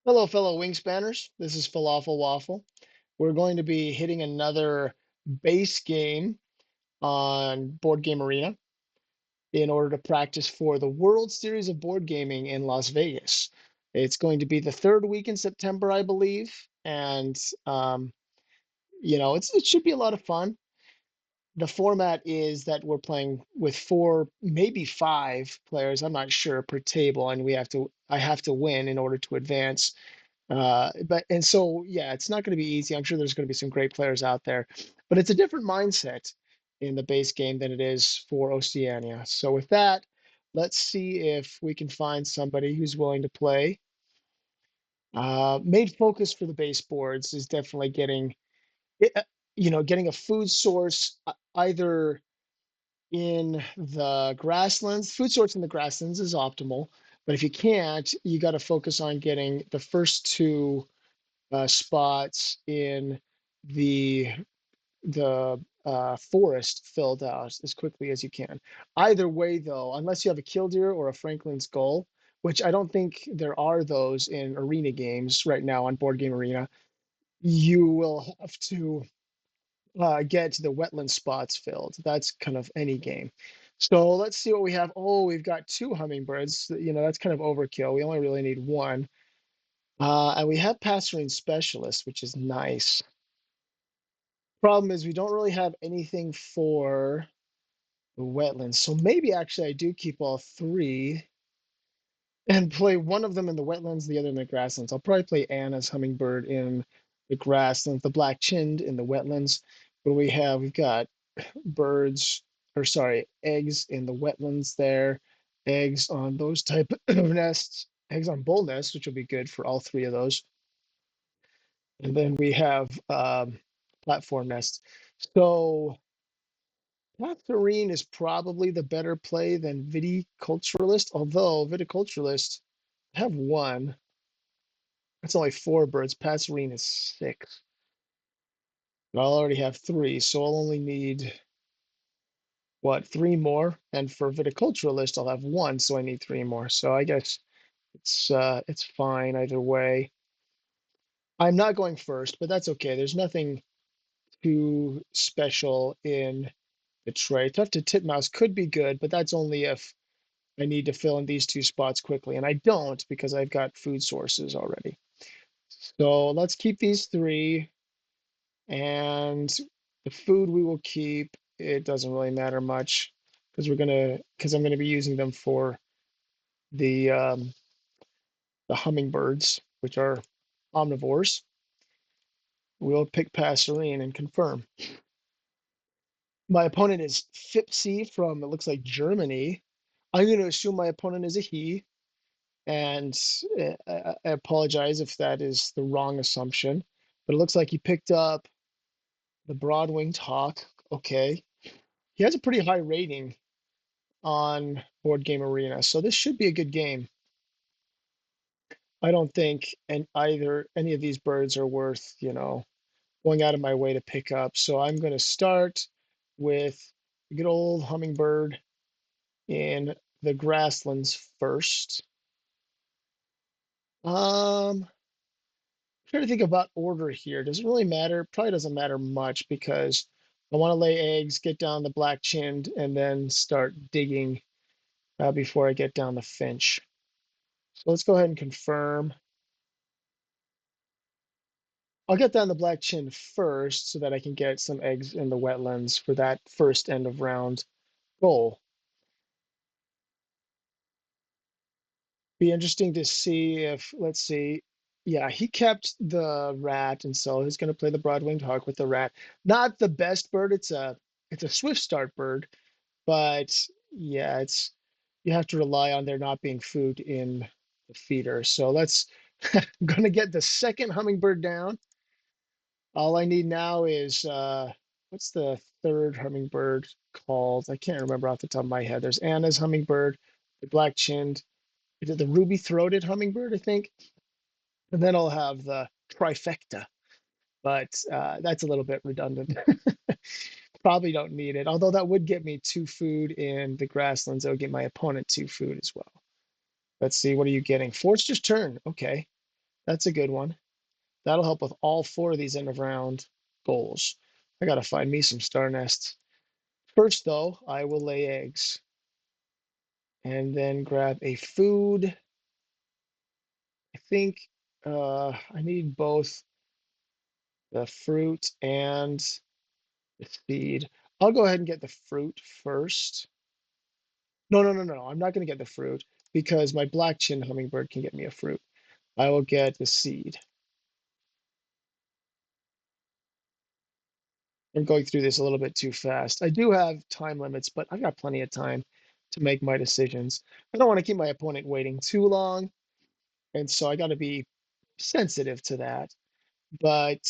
Hello, fellow Wingspanners. This is Falafel Waffle. We're going to be hitting another base game on Board Game Arena in order to practice for the World Series of Board Gaming in Las Vegas. It's going to be the third week in September, I believe, and it should be a lot of fun. The format is that we're playing with four, maybe five players. I'm not sure per table, and I have to win in order to advance. Yeah, it's not going to be easy. I'm sure there's going to be some great players out there, but it's a different mindset in the base game than it is for Oceania. So with that, let's see if we can find somebody who's willing to play. Main focus for the base boards is definitely getting a food source either in the grasslands. Food source in the grasslands is optimal, but if you can't, you got to focus on getting the first two spots in the forest filled out as quickly as you can. Either way, though, unless you have a killdeer or a Franklin's Gull, which I don't think there are those in arena games right now on Board Game Arena, you will have to get the wetland spots filled. That's kind of any game. So let's see what we have. Oh, we've got two hummingbirds. That's kind of overkill. We only really need one. And we have passerine specialist, which is nice. Problem is we don't really have anything for the wetlands. So maybe actually I do keep all three and play one of them in the wetlands, the other in the grasslands. I'll probably play Anna's hummingbird in the grasslands, the black chinned in the wetlands. But we've got birds, or sorry, eggs in the wetlands there, eggs on those type of nests, eggs on bull nests, which will be good for all three of those. And then we have platform nests. So Catherine is probably the better play than Viticulturalist, although Viticulturalist have one. That's only four birds. Passerine is six. But I'll already have three, so I'll only need what, three more? And for Viticulturalist, I'll have one, so I need three more. So I guess it's fine either way. I'm not going first, but that's okay. There's nothing too special in the tray. Tough to Titmouse could be good, but that's only if I need to fill in these two spots quickly. And I don't because I've got food sources already. So let's keep these three. And the food we will keep. It doesn't really matter much because I'm gonna be using them for the um, the hummingbirds, which are omnivores. We'll pick passerine and confirm. My opponent is Fipsy from, it looks like, Germany. I'm going to assume my opponent is a he, and I apologize if that is the wrong assumption, but it looks like he picked up the broad-winged hawk. Okay. He has a pretty high rating on Board Game Arena, so this should be a good game. I don't think any of these birds are worth, going out of my way to pick up. So I'm going to start with a good old hummingbird in the grasslands first. Trying to think about order here. Does it really matter? Probably doesn't matter much because I want to lay eggs, get down the black chinned, and then start digging before I get down the finch. So let's go ahead and confirm. I'll get down the black chin first so that I can get some eggs in the wetlands for that first end of round goal. Be interesting to see if, let's see, yeah, he kept the rat, and so he's going to play the broad-winged hawk with the rat. Not the best bird. It's a swift start bird, but yeah, it's you have to rely on there not being food in the feeder. So let's I'm going to get the second hummingbird down. All I need now is what's the third hummingbird called? I can't remember off the top of my head. There's Anna's hummingbird, the black-chinned, is it the ruby-throated hummingbird, I think? And then I'll have the trifecta, but that's a little bit redundant. Probably don't need it. Although that would get me two food in the grasslands. That would get my opponent two food as well. Let's see, what are you getting? Forster's turn. Okay. That's a good one. That'll help with all four of these end of round goals. I gotta find me some star nests. First, though, I will lay eggs and then grab a food. I think I need both the fruit and the seed. I'll go ahead and get the fruit first. No, no, no, no, no. I'm not going to get the fruit because my black chin hummingbird can get me a fruit. I will get the seed. I'm going through this a little bit too fast. I do have time limits, but I've got plenty of time to make my decisions. I don't want to keep my opponent waiting too long, and so I got to be sensitive to that. But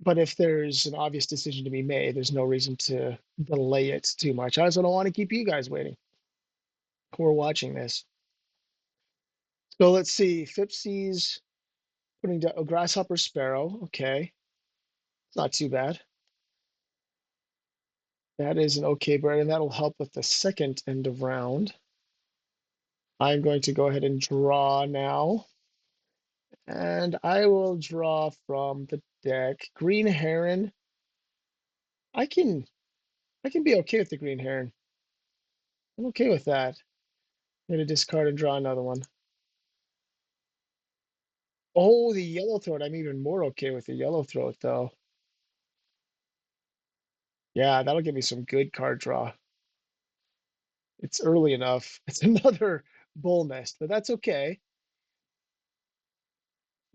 but if there's an obvious decision to be made, there's no reason to delay it too much. I also don't want to keep you guys waiting who are watching this. So let's see. Fipsy's putting down a grasshopper sparrow. Okay, it's not too bad. That is an okay bird, and that'll help with the second end of round. I'm going to go ahead and draw now. And I will draw from the deck. Green heron. I can I can be okay with the green heron. I'm okay with that. I'm gonna discard and draw another one. Oh, the yellow throat. I'm even more okay with the yellow throat though. Yeah, that'll give me some good card draw. It's early enough. It's another bull nest, but that's okay.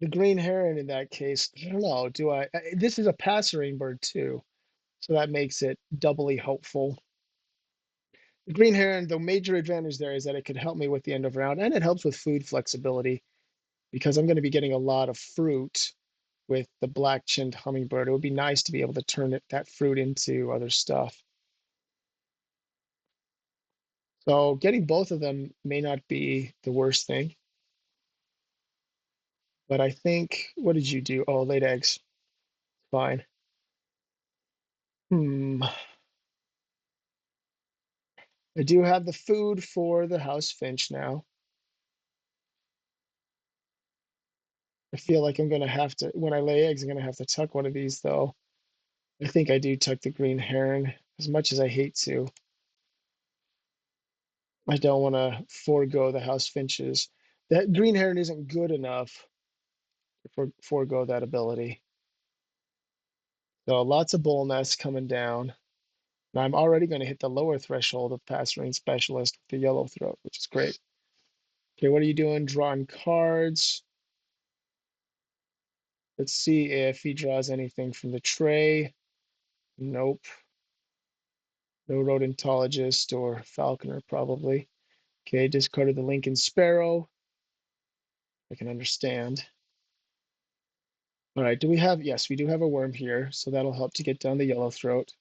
The green heron in that case, I don't know. Do this is a passerine bird too, so that makes it doubly helpful. The green heron, the major advantage there is that it could help me with the end of round, and it helps with food flexibility because I'm going to be getting a lot of fruit with the black-chinned hummingbird. It would be nice to be able to turn that fruit into other stuff. So getting both of them may not be the worst thing, but I think, what did you do? Oh, laid eggs. Fine. Hmm. I do have the food for the house finch now. I feel like I'm gonna have to, when I lay eggs, I'm gonna have to tuck one of these though. I think I do tuck the green heron as much as I hate to. I don't want to forego the house finches. That green heron isn't good enough to forego that ability. So lots of bull nests coming down. And I'm already going to hit the lower threshold of passerine specialist with the yellow throat, which is great. Okay, what are you doing? Drawing cards. Let's see if he draws anything from the tray. Nope. No rodentologist or falconer, probably. Okay, discarded the Lincoln Sparrow. I can understand. All right, do we have, yes, we do have a worm here, so that'll help to get down the yellow throat.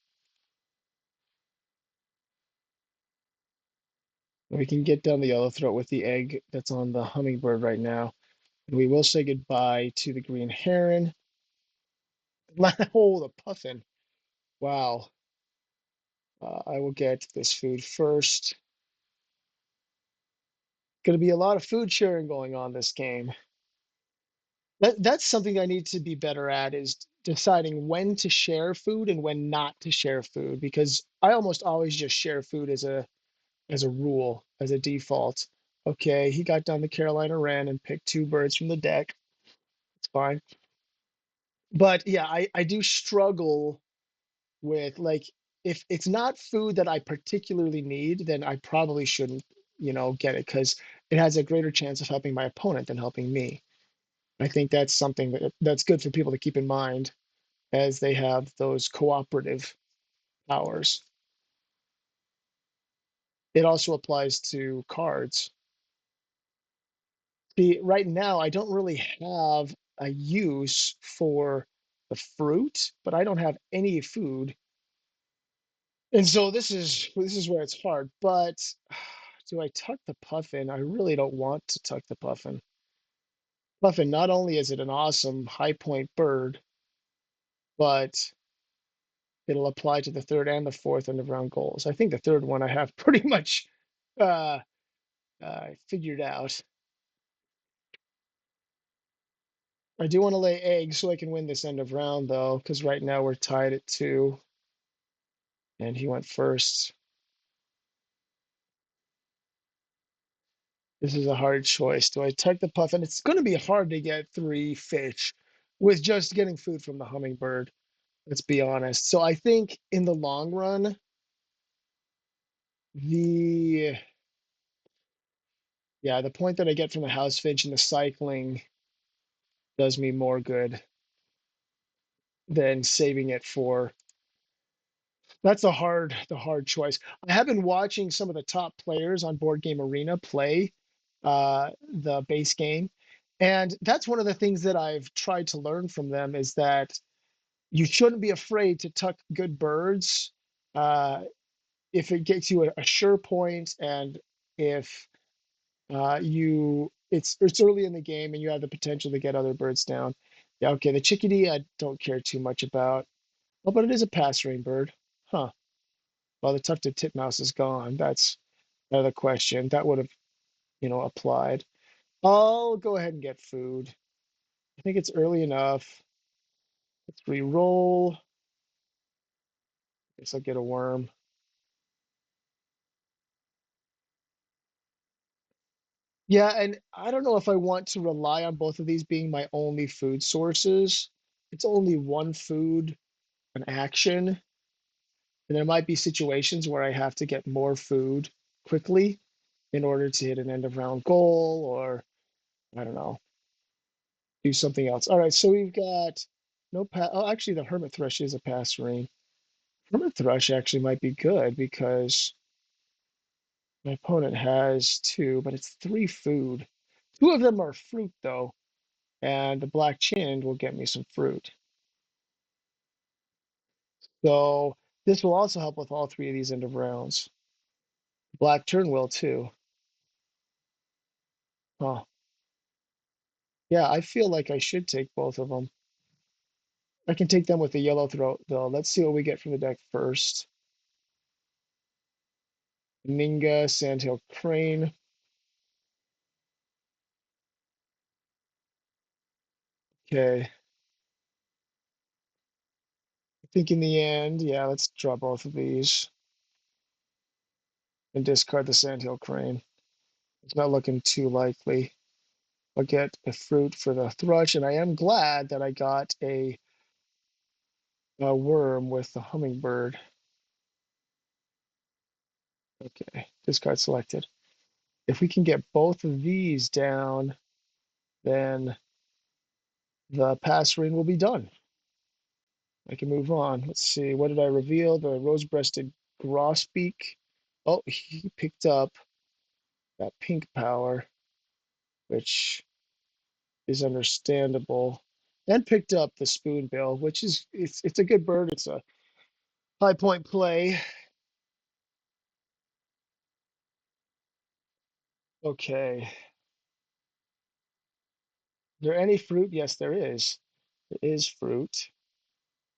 We can get down the yellow throat with the egg that's on the hummingbird right now. And we will say goodbye to the green heron. Oh, the puffin. Wow. I will get this food first. Going to be a lot of food sharing going on this game. That's something I need to be better at is deciding when to share food and when not to share food because I almost always just share food as a rule, as a default. Okay, he got down the Carolina Wren and picked two birds from the deck. It's fine. But yeah, I do struggle with like if it's not food that I particularly need, then I probably shouldn't, get it because it has a greater chance of helping my opponent than helping me. I think that's something that's good for people to keep in mind as they have those cooperative powers. It also applies to cards. See, right now I don't really have a use for the fruit, but I don't have any food. And so this is where it's hard. But do I tuck the puffin? I really don't want to tuck the puffin. Puffin, not only is it an awesome high point bird, but it'll apply to the third and the fourth end of round goals. I think the third one I have pretty much uh, figured out. I do want to lay eggs so I can win this end of round, though, because right now we're tied at 2, and he went first. This is a hard choice. Do I tuck the puff? And it's going to be hard to get 3 fish with just getting food from the hummingbird. Let's be honest. So I think in the long run, the yeah, the point that I get from the house finch and the cycling does me more good than saving it for. That's the hard choice. I have been watching some of the top players on Board Game Arena play the base game, and that's one of the things that I've tried to learn from them is that you shouldn't be afraid to tuck good birds uh, if it gets you a sure point, and if it's early in the game and you have the potential to get other birds down. Yeah, okay, the chickadee I don't care too much about. Oh, but it is a passerine bird. Huh. Well, the tufted titmouse is gone. That's another question. That would have, applied. I'll go ahead and get food. I think it's early enough. Let's re-roll. Guess I'll get a worm. Yeah, and I don't know if I want to rely on both of these being my only food sources. It's only one food, an action, and there might be situations where I have to get more food quickly in order to hit an end of round goal or I don't know, do something else. All right, so we've got no oh, actually the hermit thrush is a passerine. Hermit thrush actually might be good because my opponent has 2, but it's 3 food. 2 of them are fruit though, and the black chinned will get me some fruit. So this will also help with all 3 of these end of rounds. Black turn will too. Huh. Yeah, I feel like I should take both of them. I can take them with the yellow throat though. Let's see what we get from the deck first. Ninga, Sandhill Crane. Okay. I think in the end, yeah, let's draw both of these and discard the Sandhill Crane. It's not looking too likely. I'll get a fruit for the thrush, and I am glad that I got a worm with the hummingbird. Okay, discard selected. If we can get both of these down, then the pass ring will be done. I can move on. Let's see. What did I reveal? The rose-breasted grosbeak. Oh, he picked up that pink power, which is understandable, and picked up the spoonbill, which is it's a good bird. It's a high point play. Okay. Is there any fruit? Yes, there is. There is fruit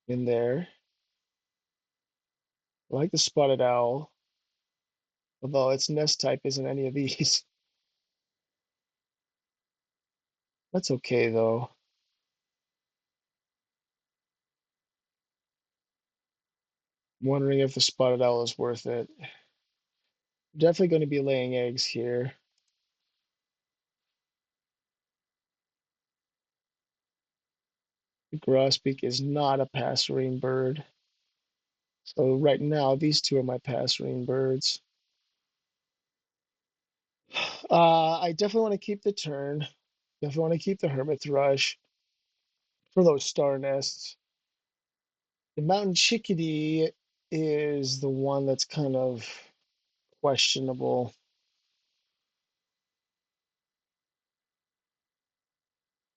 in there. I like the spotted owl, although its nest type isn't any of these. That's okay though. I'm wondering if the spotted owl is worth it. Definitely going to be laying eggs here. The grosbeak is not a passerine bird. So right now, these 2 are my passerine birds. I definitely want to keep the tern. Definitely want to keep the hermit thrush for those star nests. The mountain chickadee is the one that's kind of questionable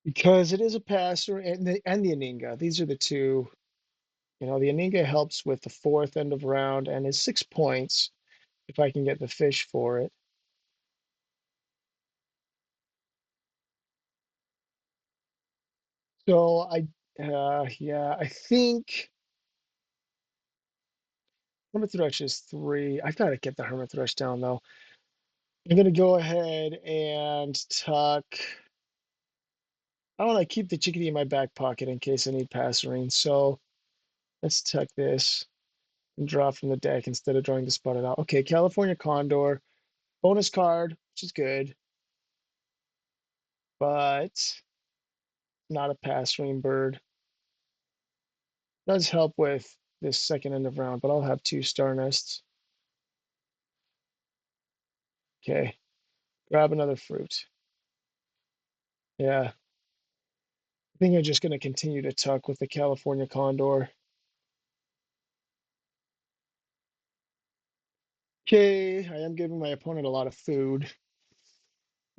because it is a passer and the Aninga. These are the 2. The Aninga helps with the 4th end of round and is 6 points if I can get the fish for it. So yeah, I think hermit thrush is 3. I gotta get the hermit thrush down though. I'm gonna go ahead and tuck I want to keep the chickadee in my back pocket in case I need passerine. So let's tuck this and draw from the deck instead of drawing the spotted owl. Okay, California Condor, bonus card, which is good, but not a passerine bird. Does help with this second end of round, but I'll have two star nests. Okay, grab another fruit. Yeah, I think I'm just going to continue to tuck with the California Condor. Okay, I am giving my opponent a lot of food,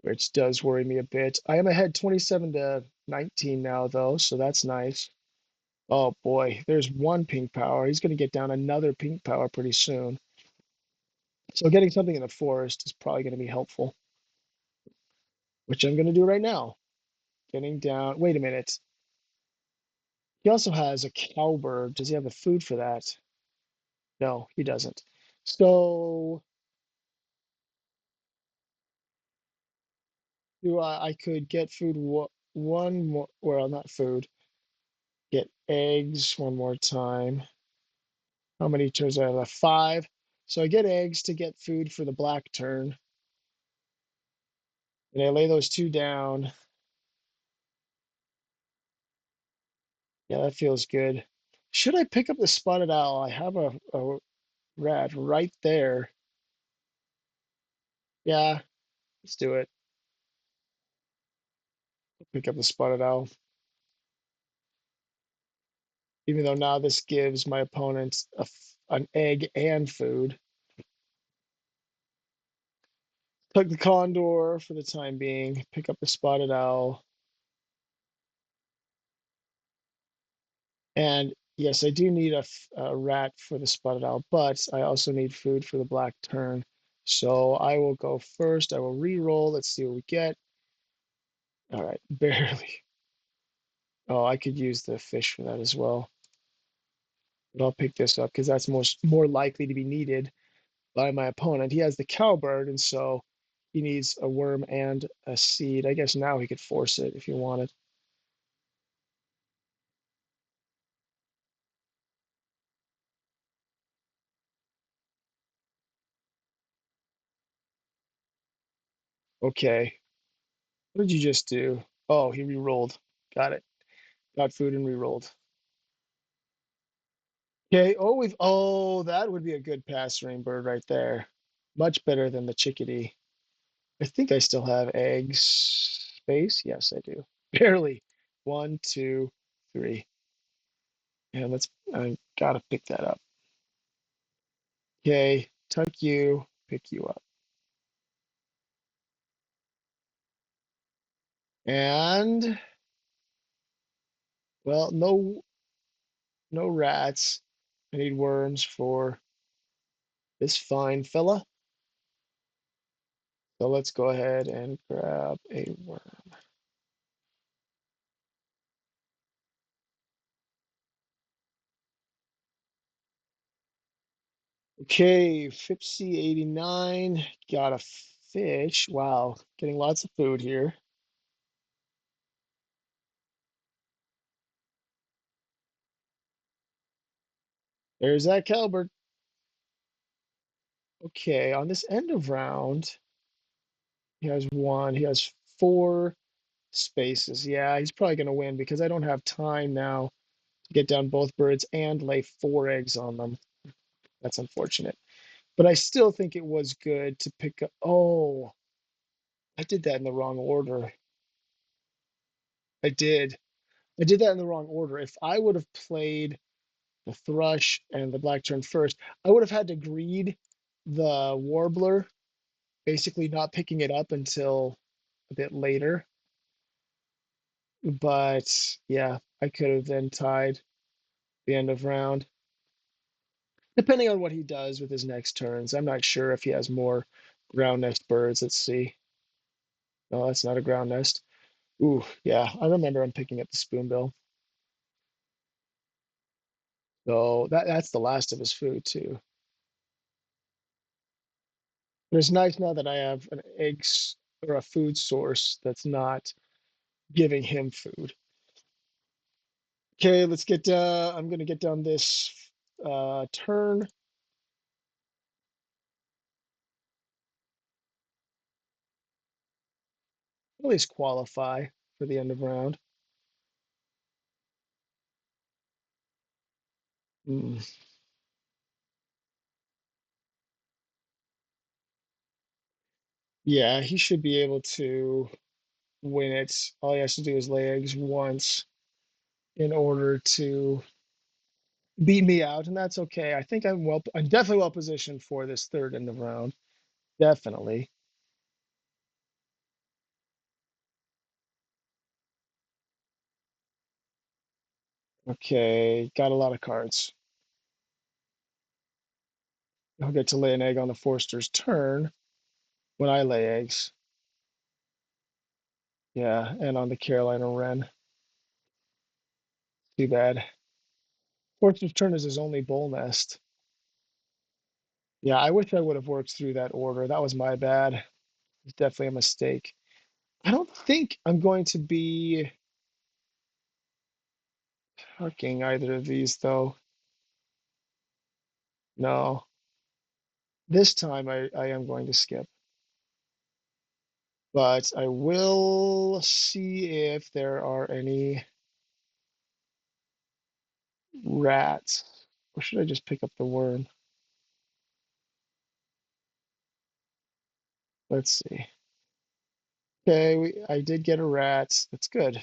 which does worry me a bit. I am ahead 27 to 19 now, though, so that's nice. Oh boy, there's one pink power. He's going to get down another pink power pretty soon. So getting something in the forest is probably going to be helpful, which I'm going to do right now. Getting down. Wait a minute. He also has a cowbird. Does he have the food for that? No, he doesn't. So do I could get food one more, well, not food. Get eggs one more time. How many turns do I have left? Five. So I get eggs to get food for the black turn. And I lay those two down. Yeah, that feels good. Should I pick up the spotted owl? I have a rat right there. Yeah, let's do it. Pick up the spotted owl. Even though now this gives my opponent an egg and food. Tug the condor for the time being. Pick up the spotted owl. And yes, I do need a rat for the spotted owl, but I also need food for the black tern. So I will go first. I will re-roll. Let's see what we get. All right, barely. Oh, I could use the fish for that as well. But I'll pick this up because that's more likely to be needed by my opponent. He has the cowbird, and so he needs a worm and a seed. I guess now he could force it if he wanted. Okay. What did you just do? Oh, he re-rolled. Got it. Got food and re-rolled. Okay. That would be a good passerine bird right there. Much better than the chickadee. I think I still have eggs space. Yes, I do. Barely. One, two, three. And I gotta pick that up. Okay, tuck you, pick you up. And well, no rats. I need worms for this fine fella. So let's go ahead and grab a worm. Okay, Fipsy 89. Got a fish. Wow, getting lots of food here. There's that cowbird. Okay, on this end of round, he has one. He has four spaces. Yeah, he's probably going to win because I don't have time now to get down both birds and lay four eggs on them. That's unfortunate. But I still think it was good to pick up. Oh, I did that in the wrong order. I did. I did that in the wrong order. If I would have played the thrush and the black tern first, I would have had to greed the warbler, basically not picking it up until a bit later. But yeah, I could have then tied the end of round. Depending on what he does with his next turns. I'm not sure if he has more ground nest birds. Let's see. No, that's not a ground nest. Ooh, yeah, I remember him picking up the spoonbill. So that's the last of his food too. But it's nice now that I have an eggs or a food source that's not giving him food. Okay, let's get I'm gonna get down this turn. At least qualify for the end of round. Mm. Yeah, he should be able to win it. All he has to do is lay eggs once in order to beat me out, and that's okay. I think I'm definitely well positioned for this third end of round. Definitely. Okay, got a lot of cards. I'll get to lay an egg on the Forster's turn when I lay eggs. Yeah, and on the Carolina Wren. Too bad. Forster's turn is his only bull nest. Yeah, I wish I would have worked through that order. That was my bad. It's definitely a mistake. I don't think I'm going to be hucking either of these, though. No. This time I am going to skip. But I will see if there are any rats. Or should I just pick up the worm? Let's see. Okay, I did get a rat. That's good.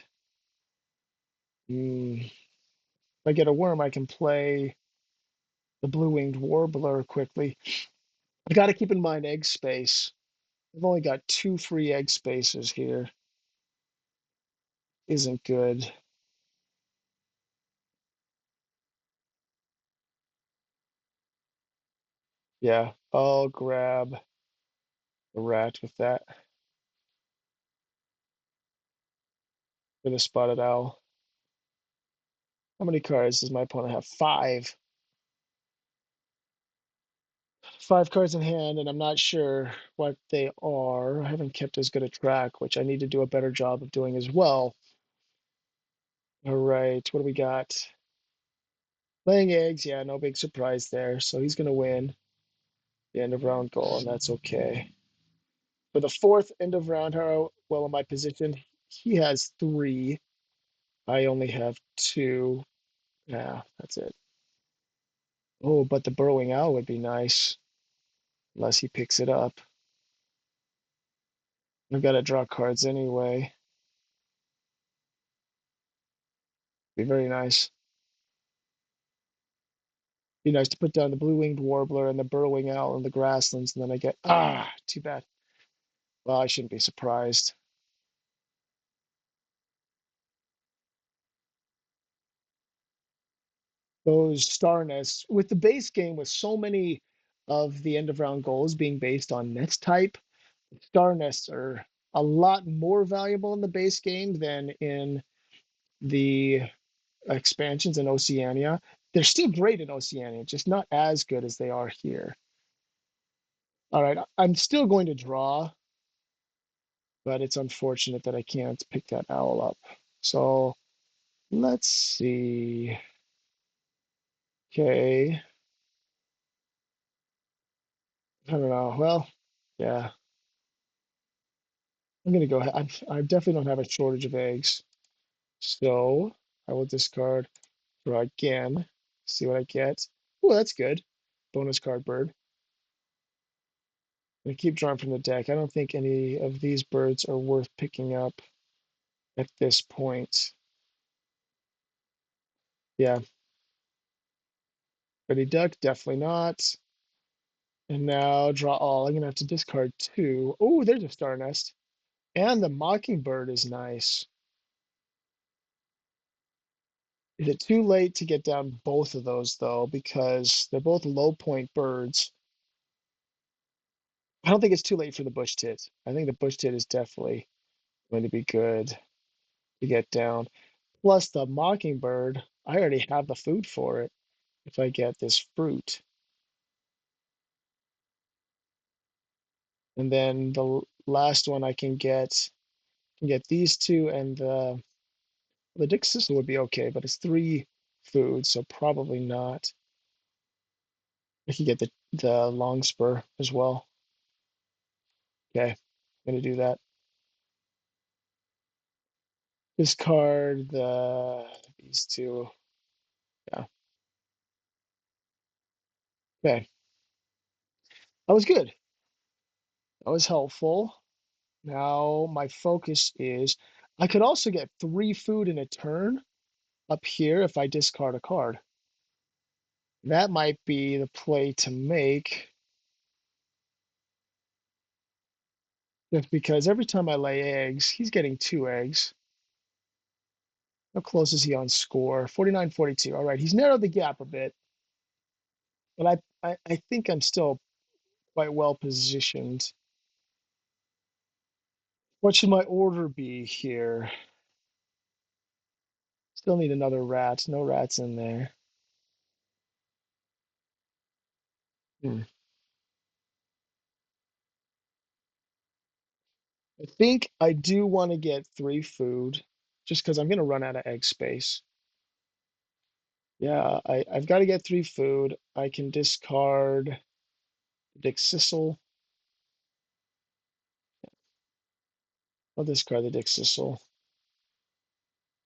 If I get a worm, I can play the blue-winged warbler quickly. I got to keep in mind egg space. I've only got 2 free egg spaces here. Isn't good. Yeah, I'll grab the rat with that for the spotted owl. How many cards does my opponent have? 5. 5 cards in hand, and I'm not sure what they are. I haven't kept as good a track, which I need to do a better job of doing as well. All right, what do we got? Laying eggs, yeah, no big surprise there. So he's going to win the end of round goal, and that's okay. For the fourth end of round, how well am I positioned? He has 3. I only have 2. Yeah, that's it. Oh, but the burrowing owl would be nice, unless he picks it up. I've got to draw cards anyway. Be very nice. Be nice to put down the blue-winged warbler and the burrowing owl in the grasslands, and then I get too bad. Well, I shouldn't be surprised. Those star nests with the base game, with so many of the end of round goals being based on nest type, star nests are a lot more valuable in the base game than in the expansions in Oceania. They're still great in Oceania, just not as good as they are here. All right, I'm still going to draw, but it's unfortunate that I can't pick that owl up. So let's see. Okay. I don't know. Well, yeah, I'm gonna go ahead. I definitely don't have a shortage of eggs. So I will discard, draw again, see what I get. Oh, that's good. Bonus card bird. I keep drawing from the deck. I don't think any of these birds are worth picking up at this point. Yeah, Betty Duck, definitely not. And now draw all. I'm gonna have to discard 2. Oh, there's a star nest. And the mockingbird is nice. Is it too late to get down both of those though? Because they're both low point birds. I don't think it's too late for the bush tit. I think the bush tit is definitely going to be good to get down. Plus the mockingbird, I already have the food for it if I get this fruit. And then the last one I can get can get these two and the Dick Sissel would be okay, but it's three foods, so probably not. I could get the long spur as well. Okay, I'm gonna do that. Discard these two. Yeah. Okay. That was good. That was helpful. Now my focus is I could also get three food in a turn up here if I discard a card. That might be the play to make. Just because every time I lay eggs, he's getting two eggs. How close is he on score? 49-42. All right, he's narrowed the gap a bit, but I think I'm still quite well positioned. What should my order be here? Still need another rat. No rats in there. Hmm. I think I do want to get three food just because I'm going to run out of egg space. Yeah, I've got to get three food. I can discard Dick Sissel. I'll discard the Dick Sissel.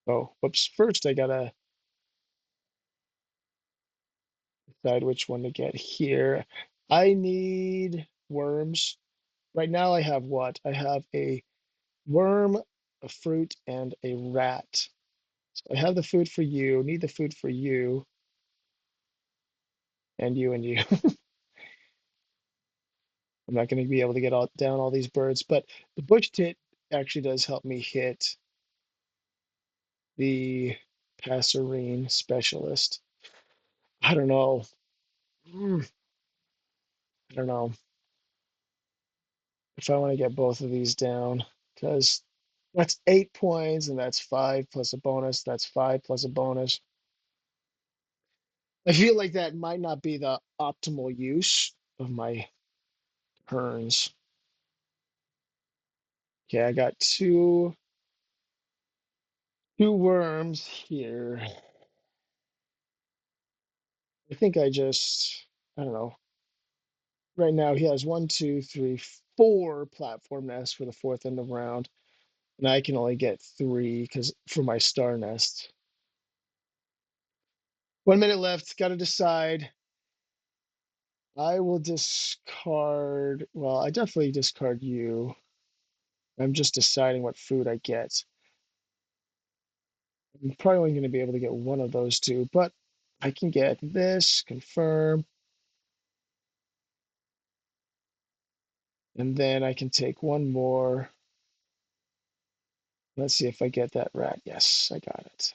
Oh, whoops. First, I got to decide which one to get here. I need worms. Right now, I have what? I have a worm, a fruit, and a rat. So I have the food for you, need the food for you, and you and you. I'm not going to be able to get down all these birds, but the bush tit actually does help me hit the passerine specialist. I don't know. I don't know if I want to get both of these down because that's 8 points and that's five plus a bonus. That's five plus a bonus. I feel like that might not be the optimal use of my turns. Okay, I got two worms here. I think I don't know. Right now he has one, two, three, four platform nests for the fourth end of round, and I can only get three because for my star nest. 1 minute left. Got to decide. I will discard. Well, I definitely discard you. I'm just deciding what food I get. I'm probably only going to be able to get one of those two, but I can get this, confirm, and then I can take one more. Let's see if I get that rat. Yes, I got it.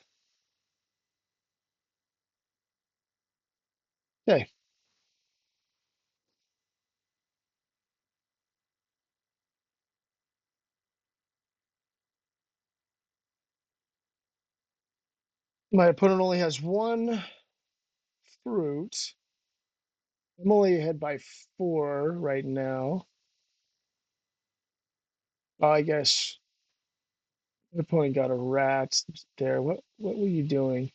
Okay. My opponent only has one fruit. I'm only ahead by four right now. I guess my opponent got a rat there. What were you doing?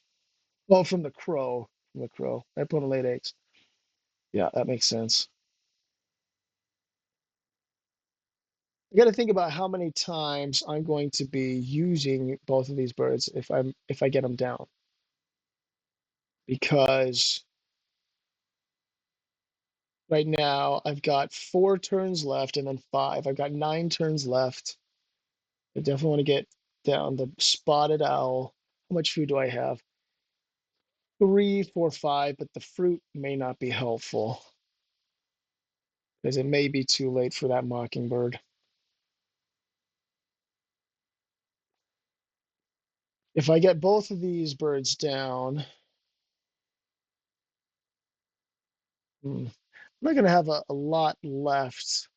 Oh, from the crow. From the crow. My opponent laid eggs. Yeah, that makes sense. I got to think about how many times I'm going to be using both of these birds if I get them down. Because right now I've got 4 turns left and then five. I've got 9 turns left. I definitely want to get down the spotted owl. How much food do I have? Three, four, five, but the fruit may not be helpful because it may be too late for that mockingbird. If I get both of these birds down, I'm not going to have a lot left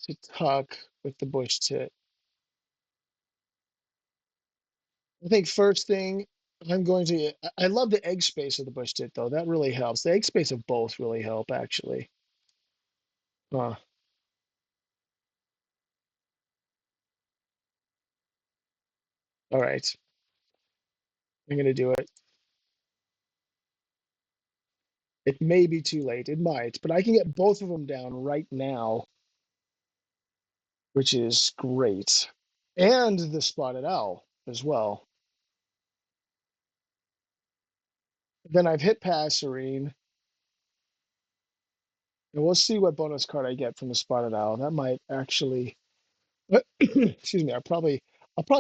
to tuck with the bush tit. I think first thing I'm going to, I love the egg space of the bush tit though. That really helps. The egg space of both really help actually. Uh, All right, I'm gonna do it. It may be too late. It might, but I can get both of them down right now, which is great. And the spotted owl as well. Then I've hit Passerine, and we'll see what bonus card I get from the spotted owl. That might actually, excuse me. I'll probably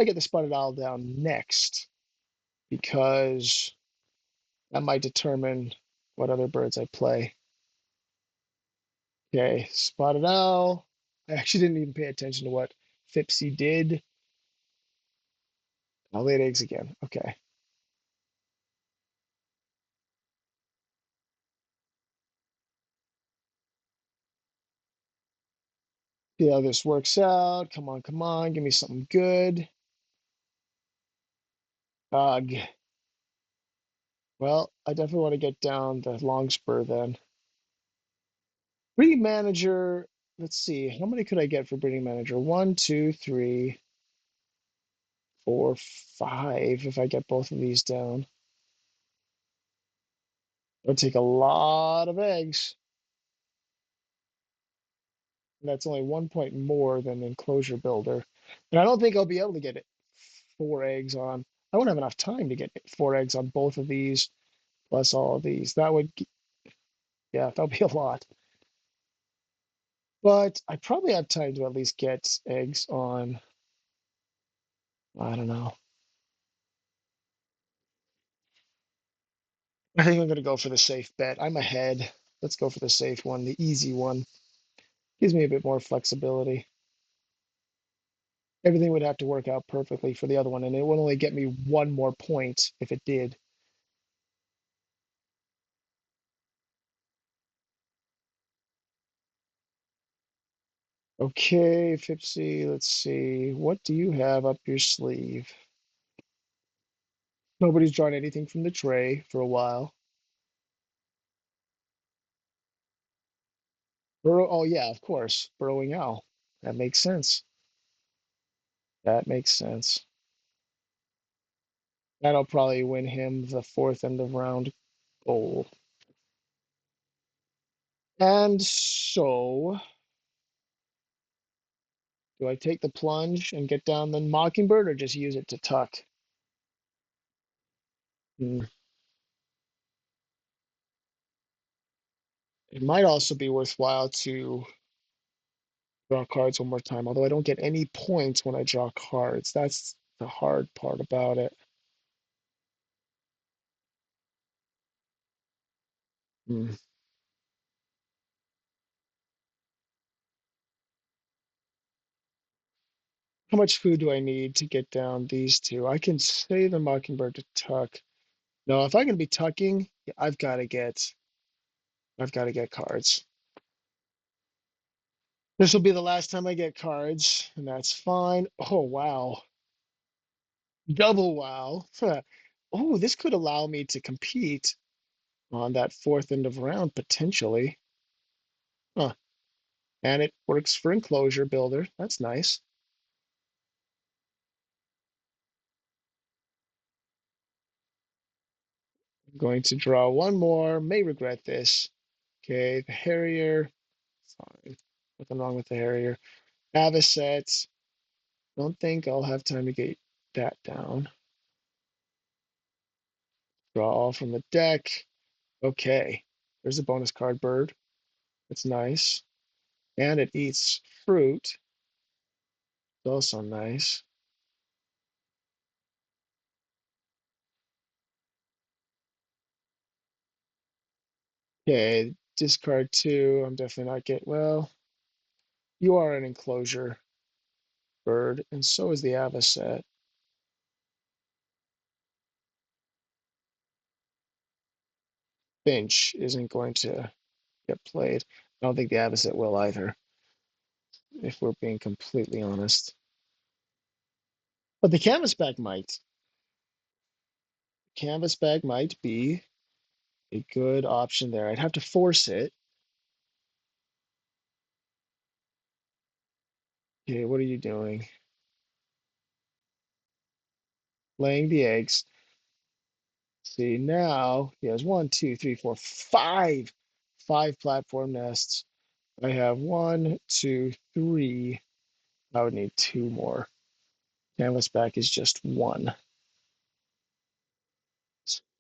get the spotted owl down next because that might determine what other birds I play. Okay, spotted owl. I actually didn't even pay attention to what Fipsy did. I laid eggs again. Okay. See how this works out. Come on, come on. Give me something good. Ugh. Well, I definitely want to get down the long spur then. Breeding manager. Let's see. How many could I get for breeding manager? One, two, three, four, five. If I get both of these down, it'll take a lot of eggs. And that's only 1 point more than enclosure builder. And I don't think I'll be able to get it 4 eggs on. I won't have enough time to get 4 eggs on both of these plus all of these. Yeah, that'll be a lot. But I probably have time to at least get eggs on, I don't know. I think I'm going to go for the safe bet. I'm ahead. Let's go for the safe one, the easy one. Gives me a bit more flexibility. Everything would have to work out perfectly for the other one, and it would only get me 1 more point if it did. Okay, Fipsy, let's see. What do you have up your sleeve? Nobody's drawn anything from the tray for a while. Oh yeah, of course. Burrowing owl. That makes sense. That makes sense. That'll probably win him the fourth end of round goal. And so, do I take the plunge and get down the Mockingbird or just use it to tuck? Hmm. It might also be worthwhile to draw cards one more time, although I don't get any points when I draw cards. That's the hard part about it. Hmm. How much food do I need to get down these two? I can say the Mockingbird to tuck. No, if I can be tucking, yeah, I've got to get cards. This will be the last time I get cards, and that's fine. Oh, wow. Double wow. Oh, this could allow me to compete on that fourth end of round potentially. Huh. And it works for enclosure builder. That's nice. I'm going to draw one more. May regret this. Okay, the Harrier. Fine. Nothing wrong with the Harrier. Avocet. Don't think I'll have time to get that down. Draw all from the deck. Okay. There's a bonus card bird. It's nice. And it eats fruit. It's also nice. Okay, discard two. I'm definitely not getting. Well, you are an enclosure bird, and so is the avocet. Finch isn't going to get played. I don't think the avocet will either, if we're being completely honest. But the canvasback might. Canvasback might be a good option there. I'd have to force it. Okay, what are you doing? laying the eggs. See, now he has one, two, three, four, five. Five platform nests. I have one, two, three. I would need two more. Canvasback is just one.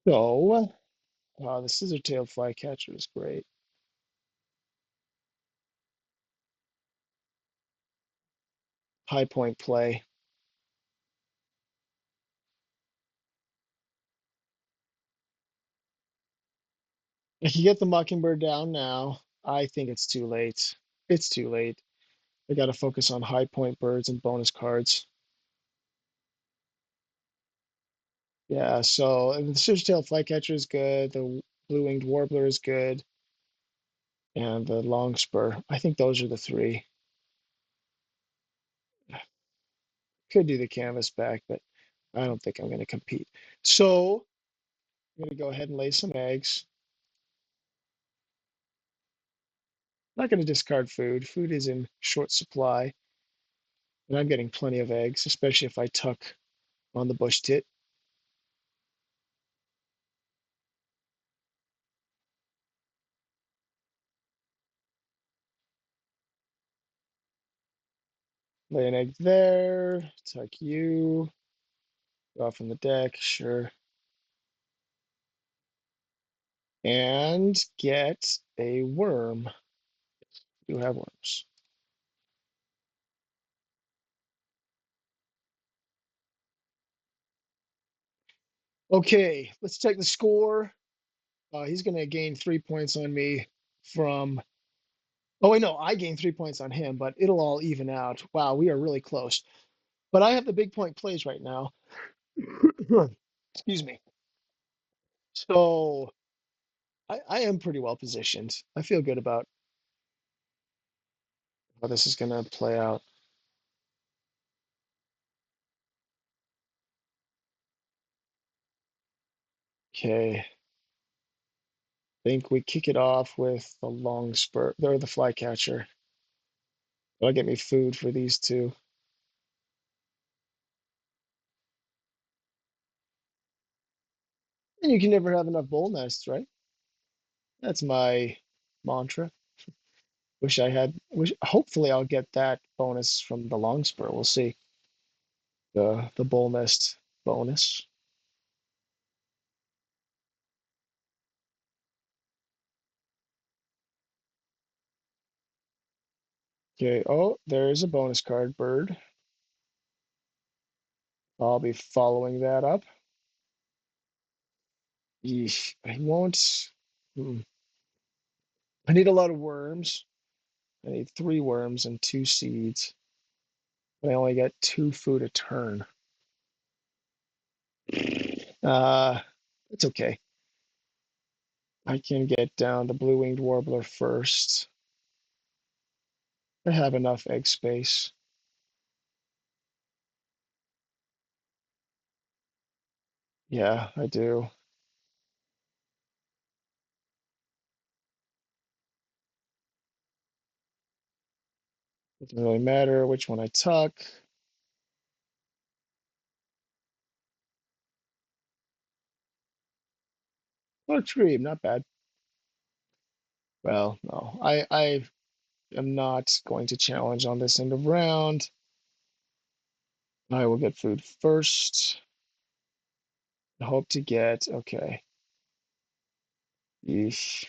So, the scissor-tailed flycatcher is great. High point play. I can get the mockingbird down now. I think it's too late. It's too late. I got to focus on high point birds and bonus cards. Yeah, so the scissor-tailed flycatcher is good. The blue-winged warbler is good, and the longspur. I think those are the three. Could do the canvasback, but I don't think I'm going to compete. So I'm going to go ahead and lay some eggs. I'm not going to discard food. Food is in short supply, and I'm getting plenty of eggs, especially if I tuck on the bush tit. Lay an egg there, tuck you, go off on the deck, sure, and get a worm. You have worms. Okay, let's check the score. He's going to gain 3 points on me from. Oh, wait, no, I gained 3 points on him, but it'll all even out. Wow, we are really close. But I have the big point plays right now. Excuse me. So I am pretty well positioned. I feel good about how this is going to play out. Okay. Think we kick it off with the long spur or the flycatcher. That'll get me food for these two. And you can never have enough bowl nests, right? That's my mantra. Wish I had. Wish. Hopefully, I'll get that bonus from the long spur. We'll see. The bowl nest bonus. Okay. Oh, there's a bonus card, bird. I'll be following that up. Yeesh, I won't. Hmm. I need a lot of worms. I need three worms and two seeds. But I only get two food a turn. Uh, it's okay. I can get down the blue-winged warbler first. I have enough egg space. Yeah, I do. Doesn't really matter which one I tuck. Oh, tree, not bad. Well, no, I am not going to challenge on this end of round. I will get food first. I hope to get, okay. Yeesh.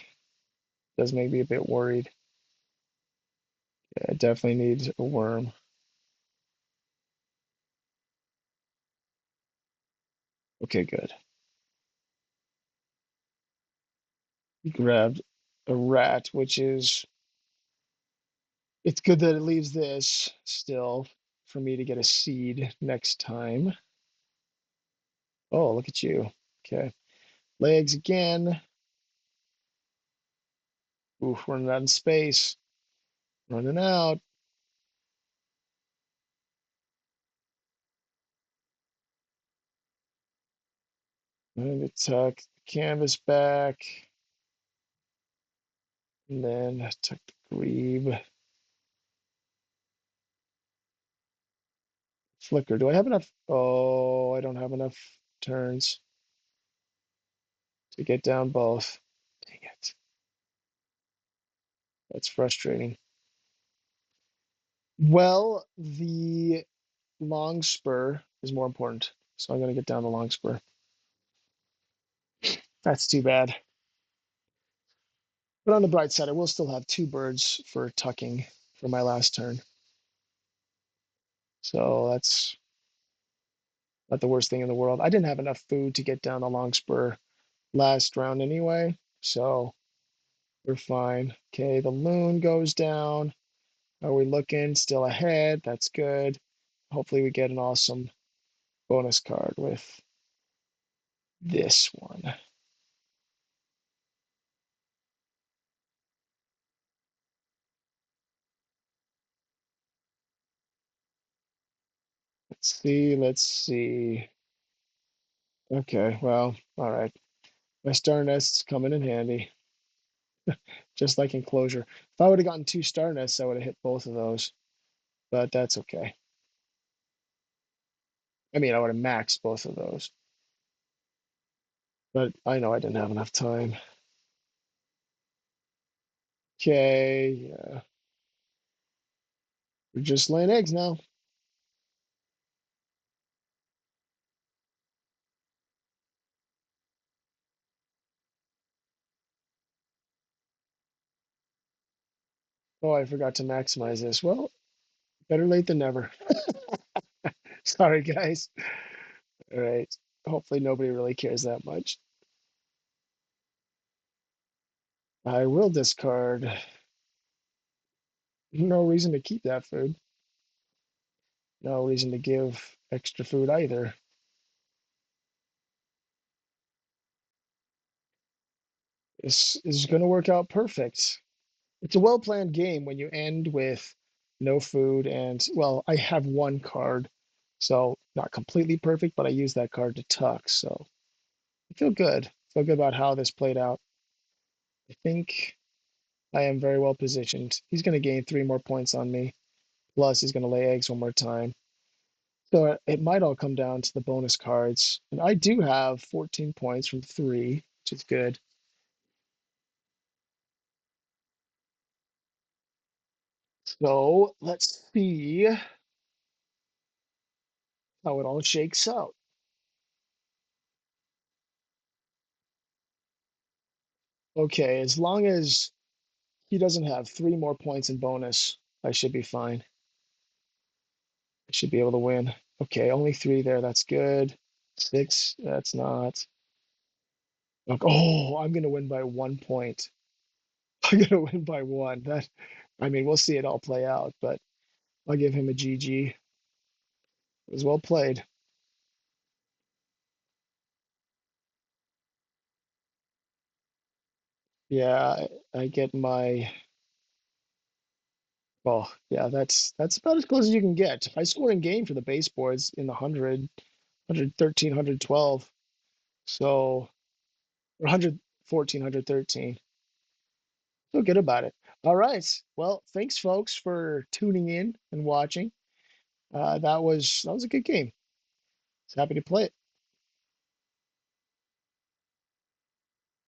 Does make me a bit worried. Yeah, I definitely need a worm. Okay, good. He grabbed a rat, which is, it's good that it leaves this still for me to get a seed next time. Oh, look at you. Okay. Legs again. Oof, running out of space. Running out. I'm going to tuck the canvas back. And then tuck the grebe. Flicker. Do I have enough? Oh, I don't have enough turns to get down both. Dang it. That's frustrating. Well, the long spur is more important. So I'm going to get down the long spur. That's too bad. But on the bright side, I will still have two birds for tucking for my last turn. So that's not the worst thing in the world. I didn't have enough food to get down the long spur last round anyway. So we're fine. Okay, the loon goes down. Are we looking still ahead? That's good. Hopefully we get an awesome bonus card with this one. Let's see. Let's see. Okay, well, all right. My star nest's coming in handy, just like enclosure. If I would have gotten two star nests, I would have hit both of those, but that's okay. I mean, I would have maxed both of those, but I know I didn't have enough time. Okay, yeah. We're just laying eggs now. Oh, I forgot to maximize this. Well, better late than never. Sorry, guys. All right. Hopefully nobody really cares that much. I will discard. No reason to keep that food. No reason to give extra food either. This is going to work out perfect. It's a well planned game when you end with no food and, well, I have one card. So not completely perfect, but I use that card to tuck. So I feel good. Feel good about how this played out. I think I am very well positioned. He's going to gain three more points on me. Plus, he's going to lay eggs one more time. So it might all come down to the bonus cards. And I do have 14 points from three, which is good. So let's see how it all shakes out. Okay, as long as he doesn't have three more points in bonus, I should be fine. I should be able to win. Okay, only three there. That's good. Six, that's not. Okay, oh, I'm going to win by 1 point. I'm going to win by one. That, I mean, we'll see it all play out, but I'll give him a GG. It was well played. Yeah, I get my. Well, yeah, that's about as close as you can get. I scored in game for the baseboards in the 100, 113, 112. So, or 114, 113. Feel good about it. All right. Well, thanks folks for tuning in and watching. That was a good game. Was happy to play it.